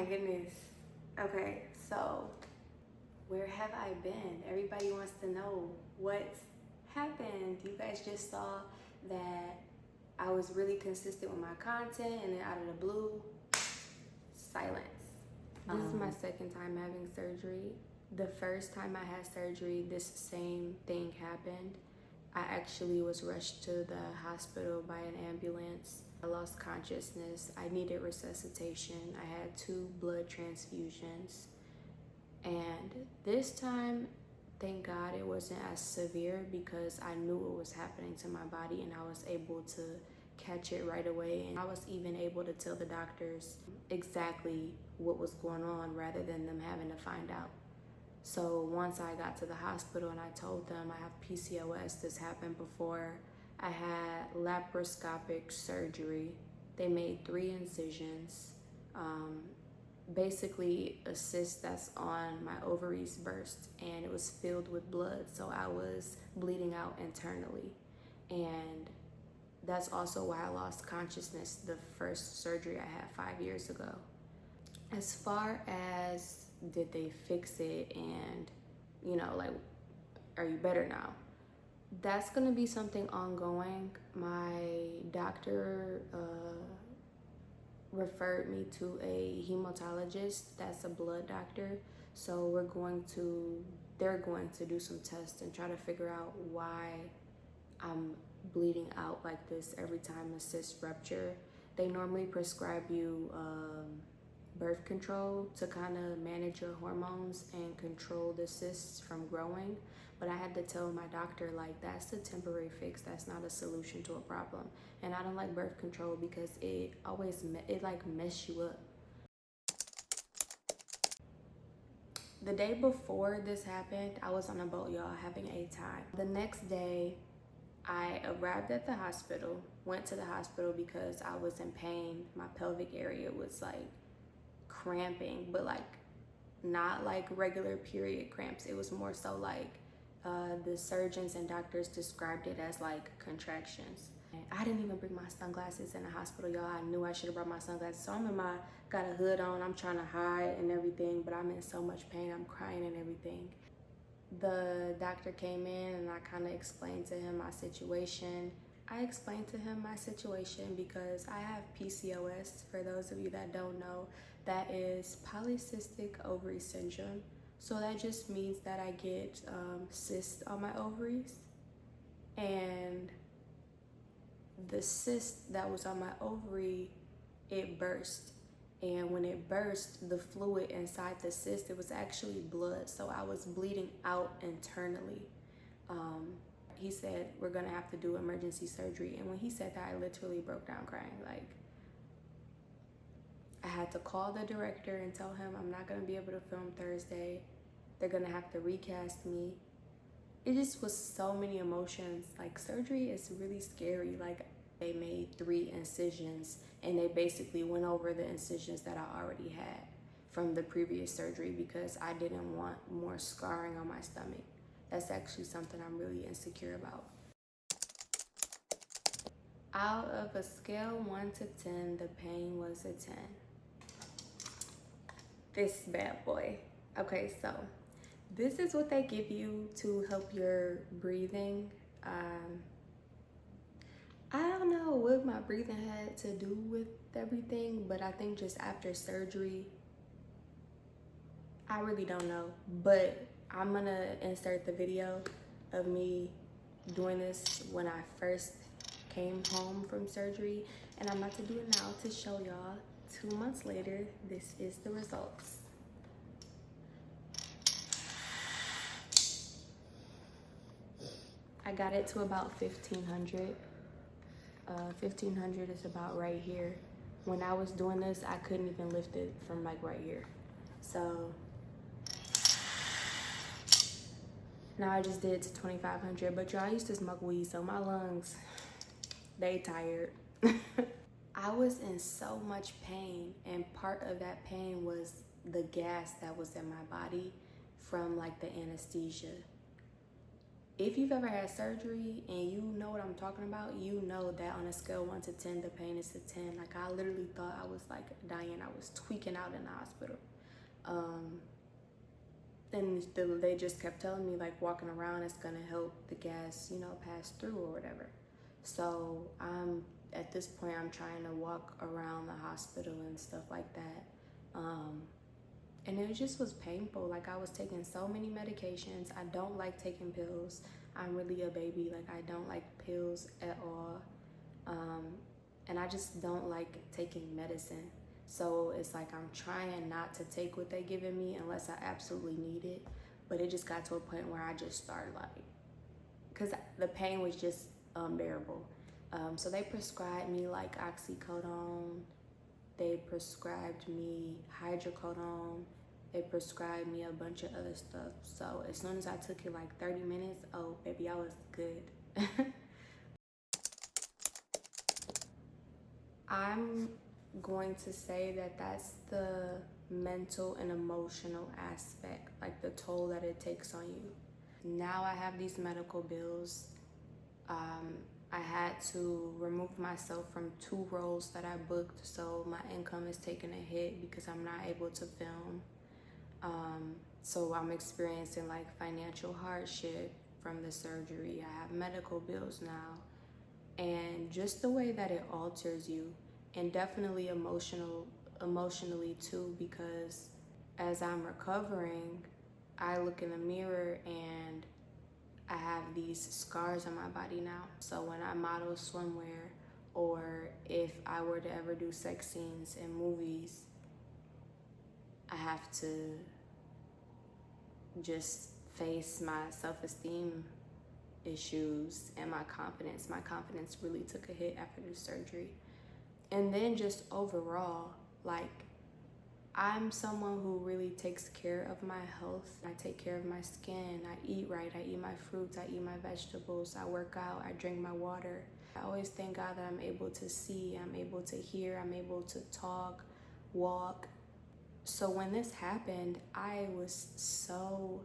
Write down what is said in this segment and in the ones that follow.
goodness. Okay, so where have I been? Everybody wants to know what's happened. You guys just saw that I was really consistent with my content, and then out of the blue, silence. This is my second time having surgery. The first time I had surgery, this same thing happened. I actually was rushed to the hospital by an ambulance. I lost consciousness. I needed resuscitation. I had 2 blood transfusions. And this time, thank God it wasn't as severe because I knew what was happening to my body and I was able to catch it right away. And I was even able to tell the doctors exactly what was going on rather than them having to find out. So once I got to the hospital and I told them I have PCOS, this happened before, I had laparoscopic surgery. They made 3 incisions. Basically a cyst that's on my ovaries burst and it was filled with blood. So I was bleeding out internally. And that's also why I lost consciousness the first surgery I had 5 years ago. As far as did they fix it and, you know, like, are you better now? That's gonna be something ongoing. My doctor referred me to a hematologist that's a blood doctor. So they're going to do some tests and try to figure out why I'm bleeding out like this every time a cyst rupture. They normally prescribe you birth control to kind of manage your hormones and control the cysts from growing. But I had to tell my doctor, like, that's a temporary fix. That's not a solution to a problem. And I don't like birth control because it like mess you up. The day before this happened, I was on a boat, y'all, having a time. The next day, I arrived at the hospital, went to the hospital because I was in pain. My pelvic area was like cramping, but like not like regular period cramps. It was more so like the surgeons and doctors described it as like contractions. And I didn't even bring my sunglasses in the hospital, y'all. I knew I should have brought my sunglasses. So I'm got a hood on, I'm trying to hide and everything, but I'm in so much pain, I'm crying and everything. The doctor came in and I kind of explained to him my situation. I explained to him my situation because I have PCOS. For those of you that don't know, that is polycystic ovary syndrome. So that just means that I get cysts on my ovaries, and the cyst that was on my ovary, it burst. And when it burst, the fluid inside the cyst, it was actually blood. So I was bleeding out internally. He said, we're gonna have to do emergency surgery. And when he said that, I literally broke down crying. Like, I had to call the director and tell him I'm not gonna be able to film Thursday. They're gonna have to recast me. It just was so many emotions. Like, surgery is really scary. Like, they made 3 incisions and they basically went over the incisions that I already had from the previous surgery because I didn't want more scarring on my stomach. That's actually something I'm really insecure about. Out of a scale 1 to 10, the pain was a 10. This bad boy. Okay, so this is what they give you to help your breathing. I don't know what my breathing had to do with everything, but I think just after surgery, I really don't know. But I'm gonna insert the video of me doing this when I first came home from surgery, and I'm about to do it now to show y'all 2 months later. This is the results. I got it to about 1500. 1500 is about right here. When I was doing this, I couldn't even lift it from like right here. So now I just did it to 2500, but y'all, I used to smoke weed, so my lungs, they tired. I was in so much pain, and part of that pain was the gas that was in my body from like the anesthesia. if you've ever had surgery and you know what I'm talking about, you know that on a scale 1 to 10, the pain is a 10. Like, I literally thought I was like dying. I was tweaking out in the hospital. And they just kept telling me, like, walking around is gonna help the gas, you know, pass through or whatever. So at this point, I'm trying to walk around the hospital and stuff like that. And it just was painful. Like, I was taking so many medications. I don't like taking pills. I'm really a baby. Like, I don't like pills at all. And I just don't like taking medicine. So it's like I'm trying not to take what they're giving me unless I absolutely need it. But it just got to a point where I just started like, because the pain was just unbearable. So they prescribed me like oxycodone. They prescribed me hydrocodone. They prescribed me a bunch of other stuff. So as soon as I took it like 30 minutes, oh baby, I was good. I'm going to say that that's the mental and emotional aspect, like the toll that it takes on you. Now I have these medical bills. I had to remove myself from 2 roles that I booked, so my income is taking a hit because I'm not able to film. So I'm experiencing like financial hardship from the surgery. I have medical bills now, and just the way that it alters you, and definitely emotionally too, because as I'm recovering, I look in the mirror and I have these scars on my body now. So when I model swimwear, or if I were to ever do sex scenes in movies, I have to just face my self-esteem issues and my confidence. My confidence really took a hit after the surgery. And then just overall, like, I'm someone who really takes care of my health. I take care of my skin. I eat right. I eat my fruits. I eat my vegetables. I work out. I drink my water. I always thank God that I'm able to see. I'm able to hear. I'm able to talk, walk. So when this happened, I was so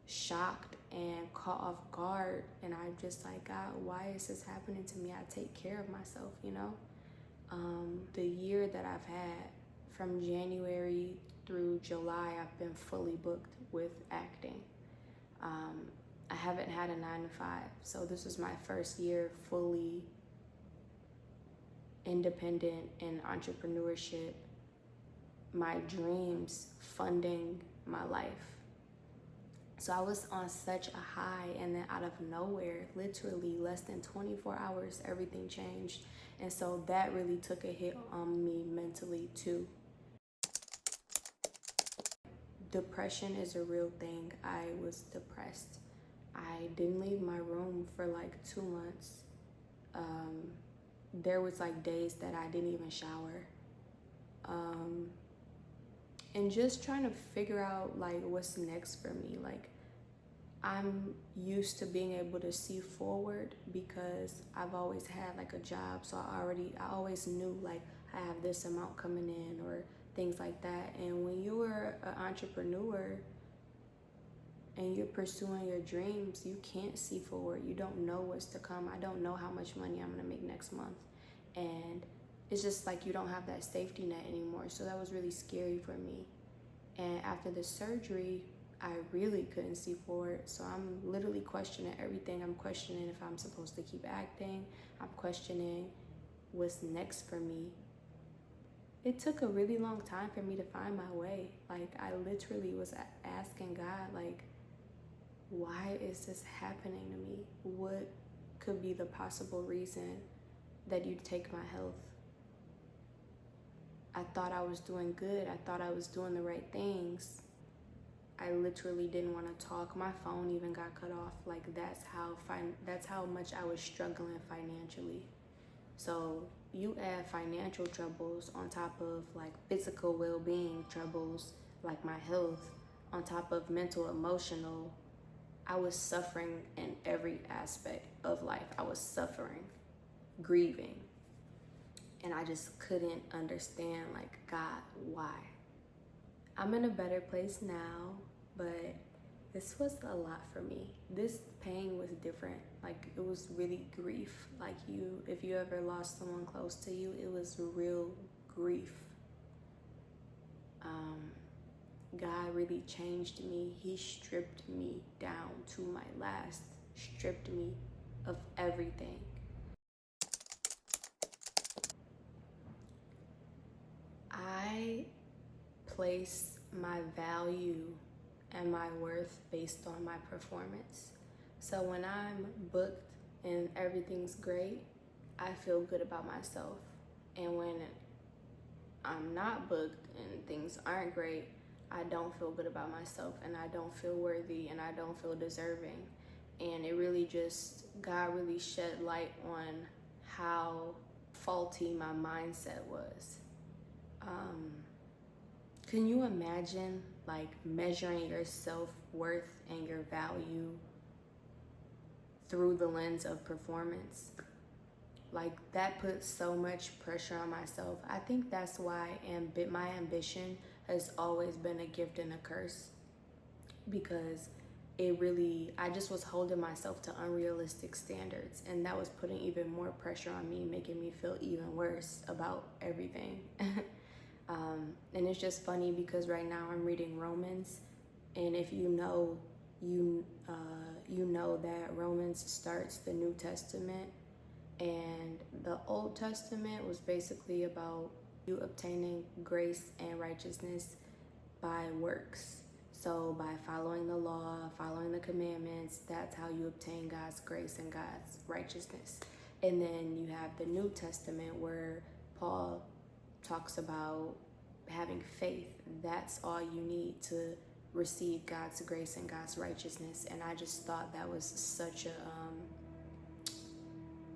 shocked and caught off guard. And I'm just like, God, why is this happening to me? I take care of myself, you know? The year that I've had, from January through July, I've been fully booked with acting. I haven't had a 9 to 5, so this is my first year fully independent in entrepreneurship, my dreams funding my life. So I was on such a high, and then out of nowhere, literally less than 24 hours, everything changed. And so that really took a hit on me mentally too. Depression is a real thing. I was depressed. I didn't leave my room for like 2 months. There was like days that I didn't even shower. And just trying to figure out like what's next for me. Like, I'm used to being able to see forward because I've always had like a job. So I always knew like I have this amount coming in or things like that. And when you are an entrepreneur and you're pursuing your dreams, you can't see forward. You don't know what's to come. I don't know how much money I'm gonna make next month. And it's just like you don't have that safety net anymore. So that was really scary for me. And after the surgery, I really couldn't see forward. So I'm literally questioning everything. I'm questioning if I'm supposed to keep acting. I'm questioning what's next for me. It took a really long time for me to find my way. Like, I literally was asking God, like, why is this happening to me? What could be the possible reason that you take my health? I thought I was doing good. I thought I was doing the right things. I literally didn't want to talk. My phone even got cut off. Like, that's how much I was struggling financially. So you add financial troubles on top of like physical well-being troubles, like my health, on top of mental, emotional. I was suffering in every aspect of life. I was suffering, grieving. And I just couldn't understand, like, God, why? I'm in a better place now, but this was a lot for me. This pain was different. Like, it was really grief. Like, if you ever lost someone close to you, it was real grief. God really changed me. He stripped me down to my last, stripped me of everything. I place my value and my worth based on my performance. So when I'm booked and everything's great, I feel good about myself. And when I'm not booked and things aren't great, I don't feel good about myself, and I don't feel worthy, and I don't feel deserving. And it really just, God really shed light on how faulty my mindset was. Can you imagine like measuring your self-worth and your value through the lens of performance? Like, that puts so much pressure on myself. I think that's why my ambition has always been a gift and a curse, because I just was holding myself to unrealistic standards, and that was putting even more pressure on me, making me feel even worse about everything. And it's just funny because right now I'm reading Romans, and if you know that Romans starts the New Testament, and the Old Testament was basically about you obtaining grace and righteousness by works. So by following the law, following the commandments, that's how you obtain God's grace and God's righteousness. And then you have the New Testament where Paul talks about having faith. That's all you need to receive God's grace and God's righteousness. And I just thought that was such a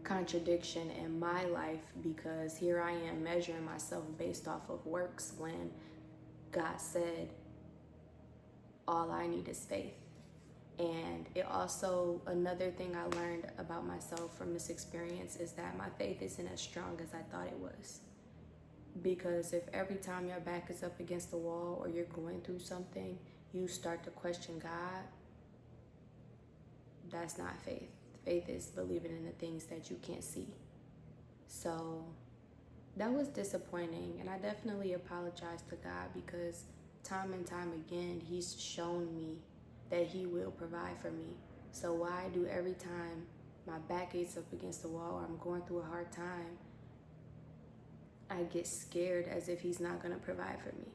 contradiction in my life, because here I am measuring myself based off of works when God said all I need is faith. And it also, another thing I learned about myself from this experience is that my faith isn't as strong as I thought it was. Because if every time your back is up against the wall or you're going through something, you start to question God, that's not faith. Faith is believing in the things that you can't see. So that was disappointing, and I definitely apologize to God, because time and time again, He's shown me that He will provide for me. So why do every time my back is up against the wall or I'm going through a hard time, I get scared as if He's not going to provide for me?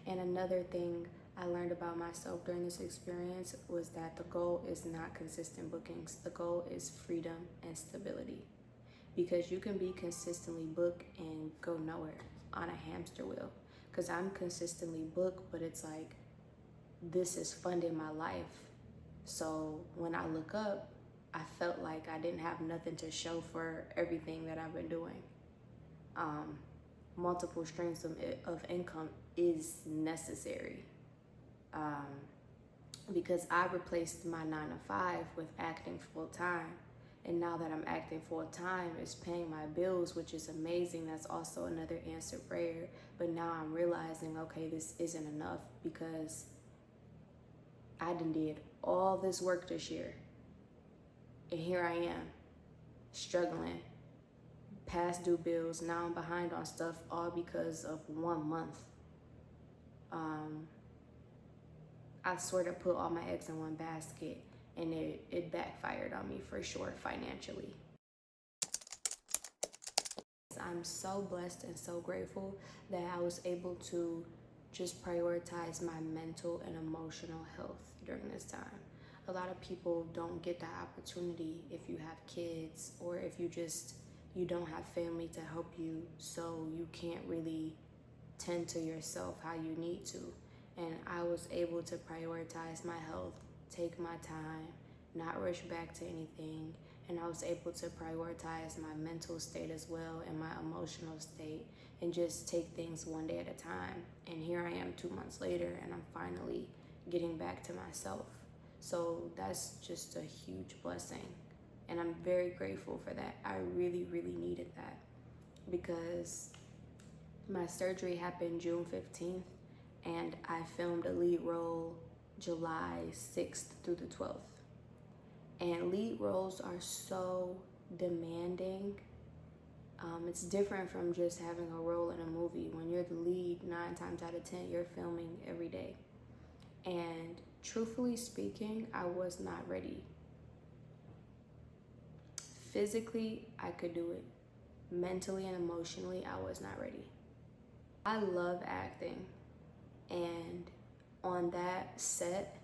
And another thing I learned about myself during this experience was that the goal is not consistent bookings. The goal is freedom and stability. Because you can be consistently booked and go nowhere on a hamster wheel. Because I'm consistently booked, but it's like, this is funding my life. So when I look up, I felt like I didn't have nothing to show for everything that I've been doing. Multiple streams of income is necessary. Because I replaced my 9-to-5 with acting full-time. And now that I'm acting full-time, it's paying my bills, which is amazing. That's also another answered prayer. But now I'm realizing, okay, this isn't enough, because I did all this work this year. And here I am, struggling, past due bills. Now I'm behind on stuff, all because of 1 month. I sort of put all my eggs in one basket, and it backfired on me for sure financially. I'm so blessed and so grateful that I was able to just prioritize my mental and emotional health during this time. A lot of people don't get that opportunity if you have kids, or if you don't have family to help you, so you can't really tend to yourself how you need to. And I was able to prioritize my health, take my time, not rush back to anything. And I was able to prioritize my mental state as well, and my emotional state, and just take things one day at a time. And here I am 2 months later, and I'm finally getting back to myself. So that's just a huge blessing. And I'm very grateful for that. I really, really needed that, because my surgery happened June 15th. And I filmed a lead role July 6th through the 12th. And lead roles are so demanding. It's different from just having a role in a movie. When you're the lead, 9 times out of 10, you're filming every day. And truthfully speaking, I was not ready. Physically, I could do it. Mentally and emotionally, I was not ready. I love acting, and on that set,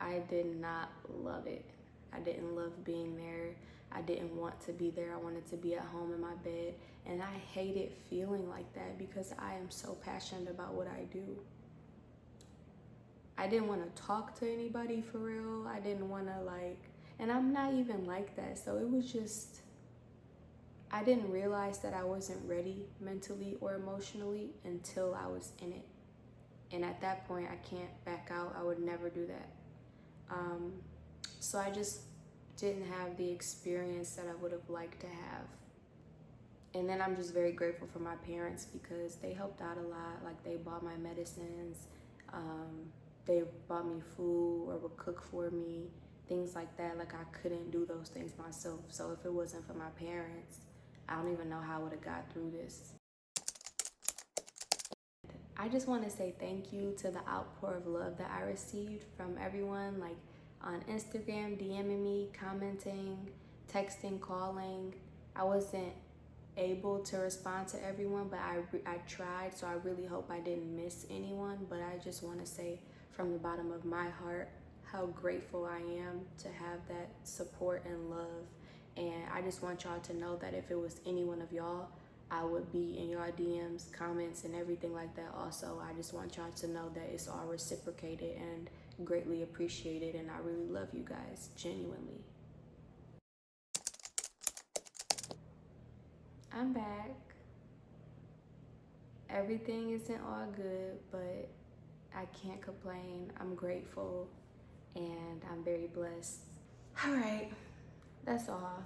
I did not love it. I didn't love being there. I didn't want to be there. I wanted to be at home in my bed, and I hated feeling like that because I am so passionate about what I do. I didn't want to talk to anybody for real. I didn't want to and I'm not even like that. So it was just, I didn't realize that I wasn't ready mentally or emotionally until I was in it. And at that point, I can't back out. I would never do that. So I just didn't have the experience that I would have liked to have. And then I'm just very grateful for my parents because they helped out a lot. Like, they bought my medicines, they bought me food or would cook for me, things like that. Like, I couldn't do those things myself. So if it wasn't for my parents, I don't even know how I would have got through this. I just want to say thank you to the outpour of love that I received from everyone, like on Instagram, DMing me, commenting, texting, calling. I wasn't able to respond to everyone, but I tried, so I really hope I didn't miss anyone. But I just want to say from the bottom of my heart how grateful I am to have that support and love. And I just want y'all to know that if it was any one of y'all, I would be in y'all DMs, comments, and everything like that also. I just want y'all to know that it's all reciprocated and greatly appreciated, and I really love you guys, genuinely. I'm back. Everything isn't all good, but I can't complain. I'm grateful, and I'm very blessed. All right, that's all.